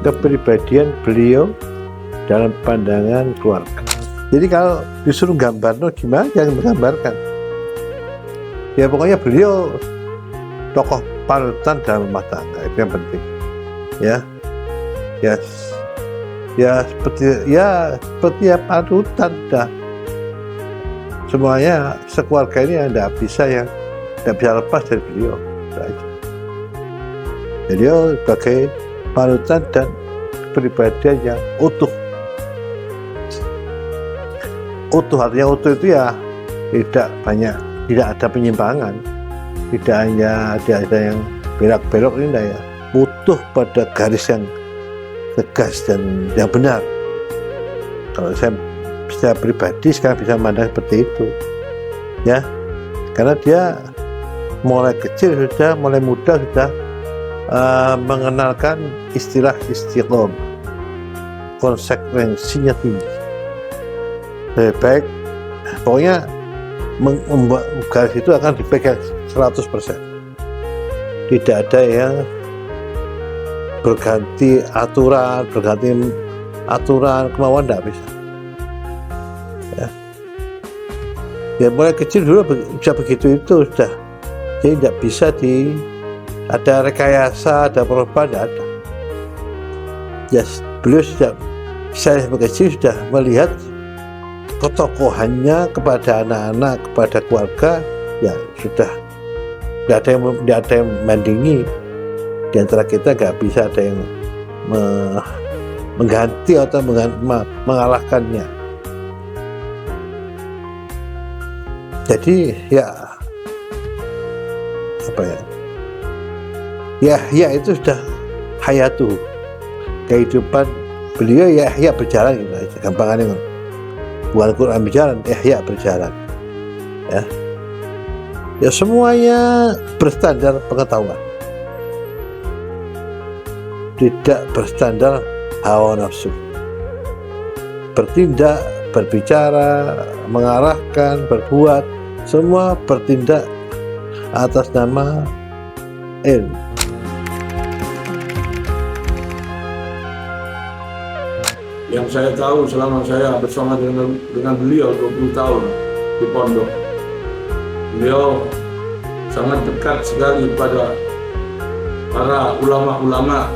kepribadian beliau dalam pandangan keluarga. Jadi kalau disuruh gambar, gimana jangan menggambarkan. Ya pokoknya beliau tokoh panutan dalam rumah tangga, itu yang penting. Ya seperti panutan dah. Semuanya sekeluarga ini tidak bisa lepas dari beliau. Beliau sebagai panutan dan kepribadian yang utuh. Artinya utuh itu ya tidak ada penyimpangan, tidak ada yang belok-belok, ini ya utuh pada garis yang tegas dan yang benar. Kalau saya secara pribadi sekarang bisa memandang seperti itu, ya, karena dia mulai kecil mulai muda sudah mengenalkan istilah istiqomah, konsekuensinya tinggi. Lebih baik pokoknya membuat garis itu akan dipegang 100%. Tidak ada yang berganti aturan kemauan, tidak bisa. Ya mulai kecil dulu bisa begitu, itu sudah. Jadi tidak bisa ada rekayasa, ada perubahan, tidak ada. Ya beliau saya sebagai kecil sudah melihat ketokohannya kepada anak-anak, kepada keluarga, ya sudah tidak ada yang membandingi. Di antara kita nggak bisa ada yang mengganti atau mengalahkannya. Jadi ya itu sudah hayatu, kehidupan beliau ya berjalan gitu aja, gampangannya. Bukan Quran berjalan, berjalan. Ya semuanya berstandar pengetahuan, tidak berstandar hawa nafsu. Bertindak, berbicara, mengarahkan, berbuat, semua bertindak atas nama ilmu. Yang saya tahu selama saya bersama dengan beliau 20 tahun di pondok, beliau sangat dekat sekali pada para ulama-ulama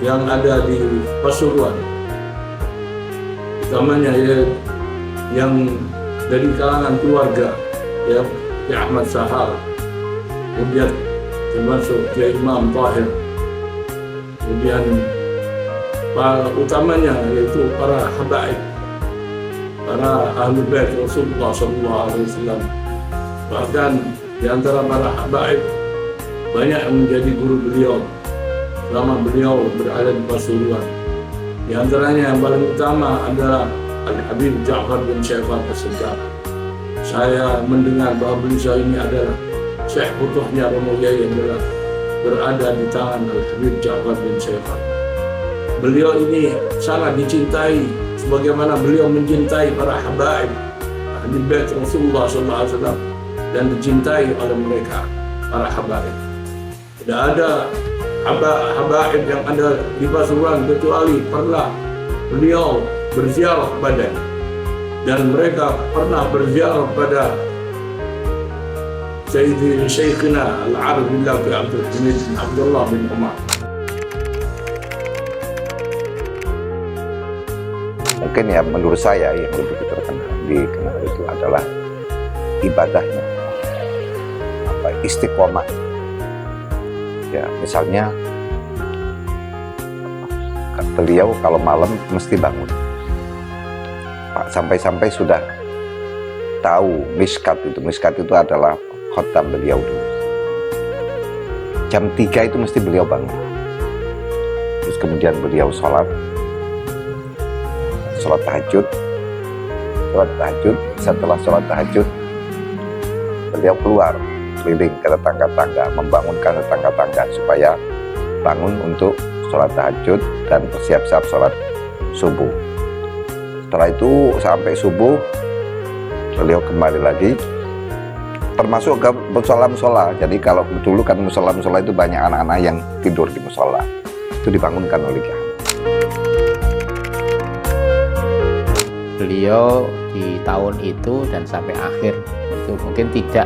yang ada di Pasuruan, utamanya yang dari kalangan keluarga, ya Ahmad Sahal, kemudian termasuk Kiai Imam Tahir, kemudian utamanya yaitu para habaib, para ahli bait Rasulullah SAW. Bahkan di antara para habaib banyak yang menjadi guru beliau selama beliau berada di Pasuruan. Di antaranya yang paling utama adalah Al-Habib Ja'far bin Syaifat As-Segaf. Saya mendengar bahwa beliau ini adalah Syekh putuhnya Romo Yai yang berada di tangan Al-Habib Ja'far bin Syaifat. Beliau ini sangat dicintai sebagaimana beliau mencintai para habaib ahli bait Rasulullah SAW dan dicintai oleh mereka para habaib. Tidak ada habaib yang ada di Pasuruan kecuali pernah beliau berziarah kepadanya, dan mereka pernah berziarah pada Sayyidi Syekhina Al-Arifillah fi Abdul Hamid Abdullah bin Umar. Mungkin ya menurut saya yang lebih dikenal itu adalah ibadahnya, istiqomah. Ya misalnya beliau kalau malam mesti bangun, sampai sudah tahu miskat itu adalah khotam beliau dulu. Jam 3 itu mesti beliau bangun, terus kemudian beliau sholat tahajud. Setelah sholat tahajud beliau keluar keliling ke tetangga-tangga, membangunkan tetangga-tangga supaya bangun untuk sholat tahajud dan bersiap-siap sholat subuh. Setelah itu sampai subuh beliau kembali lagi, termasuk ke musola. Jadi kalau dulu kan musola itu banyak anak-anak yang tidur di musola. itu dibangunkan oleh Kiai Hamid. Beliau di tahun itu dan sampai akhir itu mungkin tidak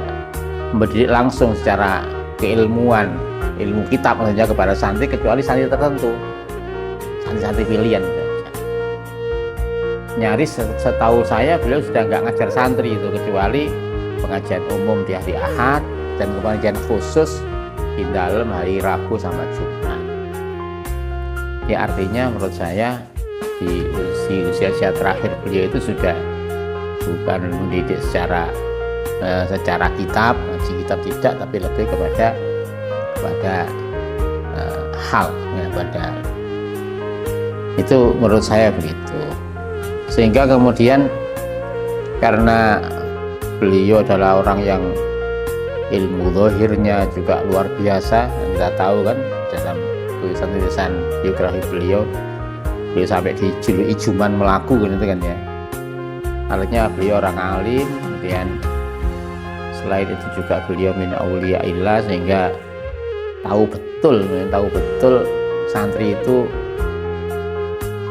mendidik langsung secara keilmuan, ilmu kitab maksudnya kepada santri, kecuali santri tertentu, santri-santri pilihan. Nyaris setahu saya beliau sudah nggak ngajar santri itu, kecuali pengajian umum di hari Ahad dan pengajian khusus di dalam hari Rabu sama Jumat. Ya artinya menurut saya di usia terakhir beliau itu sudah bukan mendidik secara kitab, ngaji kitab tidak, tapi lebih kepada hal, ya, pada itu menurut saya begitu. Sehingga kemudian karena beliau adalah orang yang ilmu zahirnya juga luar biasa, kita tahu kan dalam tulisan-tulisan biografi beliau sampai dijuluki Juman Melaku gitu kan ya. Artinya beliau orang alim, kemudian selain itu juga beliau min auliyaillah, sehingga tahu betul santri itu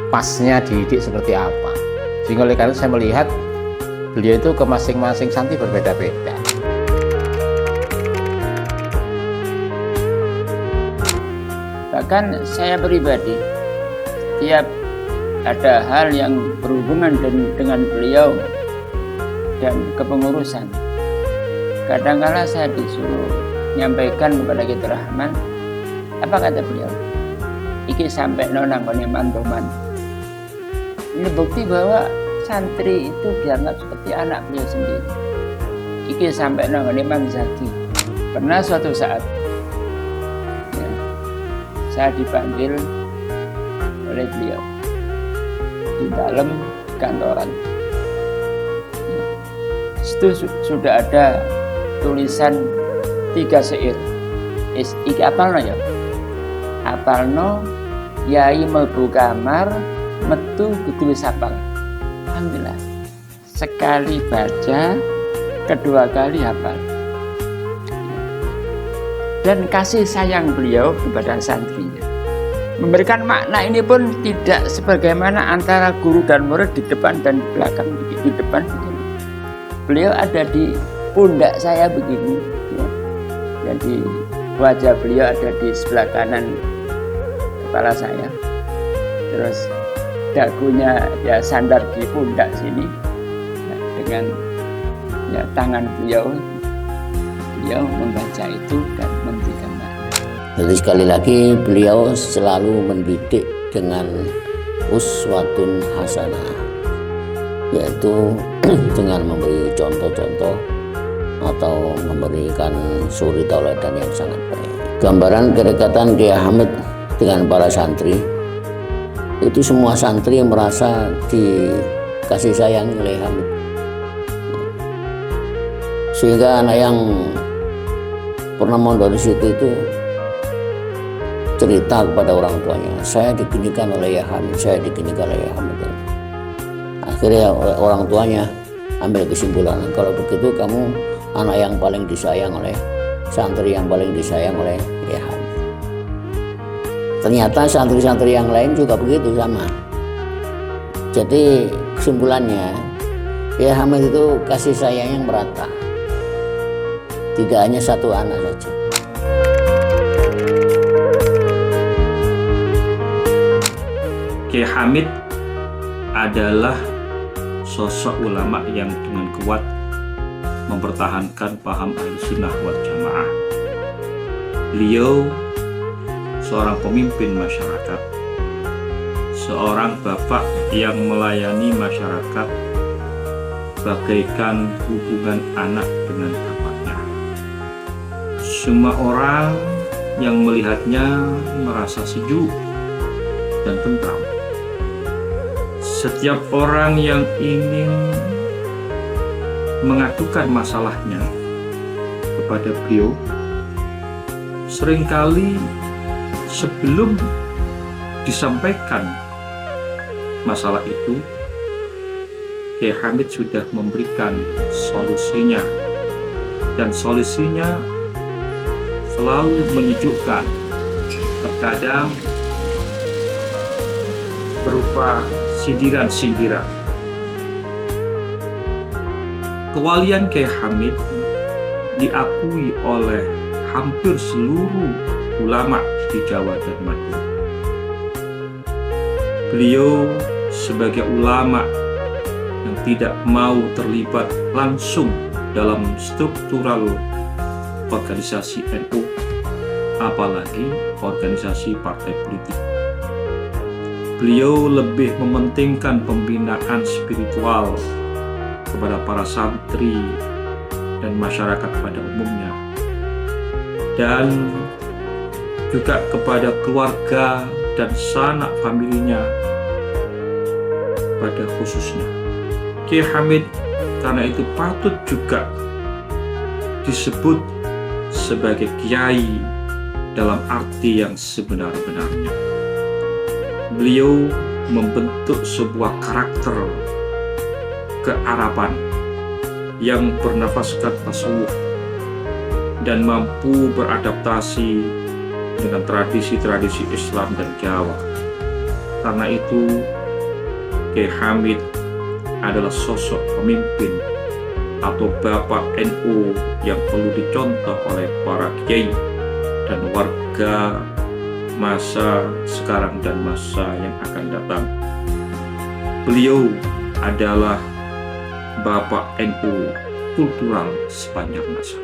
pasnya dididik seperti apa. Sehingga oleh karena itu saya melihat beliau itu ke masing-masing santri berbeda-beda. Bahkan saya pribadi, setiap ada hal yang berhubungan dengan beliau dan kepengurusan, kadang-kala saya disuruh menyampaikan kepada Kiai Rahman, apa kata beliau? Iki sampai nonang mandoman. Ini bukti bahwa santri itu dianggap seperti anak beliau sendiri. Iki sampai nonang Imam Zaki. Pernah suatu saat ya, saya dipanggil oleh beliau di dalam kantoran. Itu sudah ada tulisan 3 syair. Iki apalno ya? Apalno yai mlebu kamar metu kudu wis hafal. Alhamdulillah. Sekali baca, kedua kali hafal. Dan kasih sayang beliau kepada santrinya memberikan makna ini pun tidak sebagaimana antara guru dan murid di depan dan di belakang, di depan begini. Beliau ada di pundak saya begini ya. Jadi wajah beliau ada di sebelah kanan kepala saya, terus dagunya ya sandar di pundak sini ya, dengan ya, tangan beliau membaca itu dan memberikan makna. Jadi sekali lagi beliau selalu mendidik dengan uswatun hasanah, yaitu dengan memberi contoh-contoh atau memberikan suri tauladan yang sangat baik. Gambaran kedekatan Kiai Hamid dengan para santri, itu semua santri yang merasa dikasih sayang oleh Hamid, sehingga anak yang pernah mondok di situ itu cerita kepada orang tuanya, saya diginikan oleh Hamid, saya diginikan oleh Hamid. Akhirnya orang tuanya ambil kesimpulan, kalau begitu kamu anak yang paling disayang oleh santri, yang paling disayang oleh Hamid. Ternyata santri-santri yang lain juga begitu sama. Jadi kesimpulannya, Hamid itu kasih sayang yang merata, tidak hanya satu anak saja. Kiai Hamid adalah sosok ulama yang dengan kuat mempertahankan paham Ahlussunnah wal Jamaah. Beliau seorang pemimpin masyarakat, seorang bapak yang melayani masyarakat bagaikan hubungan anak dengan bapaknya. Semua orang yang melihatnya merasa sejuk dan tentram. Setiap orang yang ingin mengadukan masalahnya kepada beliau, seringkali sebelum disampaikan masalah itu, Kiai Hamid sudah memberikan solusinya, dan solusinya selalu menyejukkan. Terkadang berupa sindiran-sindiran. Kewalian Kiai Hamid diakui oleh hampir seluruh ulama di Jawa dan Madura. Beliau sebagai ulama yang tidak mau terlibat langsung dalam struktural organisasi NU, apalagi organisasi partai politik. Beliau lebih mementingkan pembinaan spiritual kepada para santri dan masyarakat pada umumnya, dan juga kepada keluarga dan sanak familinya pada khususnya. Kiai Hamid karena itu patut juga disebut sebagai kiai dalam arti yang sebenar-benarnya. Beliau membentuk sebuah karakter kearaban yang bernafaskan tasawuf dan mampu beradaptasi dengan tradisi-tradisi Islam dan Jawa. Karena itu, Kiai Hamid adalah sosok pemimpin atau bapak NU yang perlu dicontoh oleh para kiai dan warga masa sekarang dan masa yang akan datang. Beliau adalah bapak NU kultural sepanjang masa.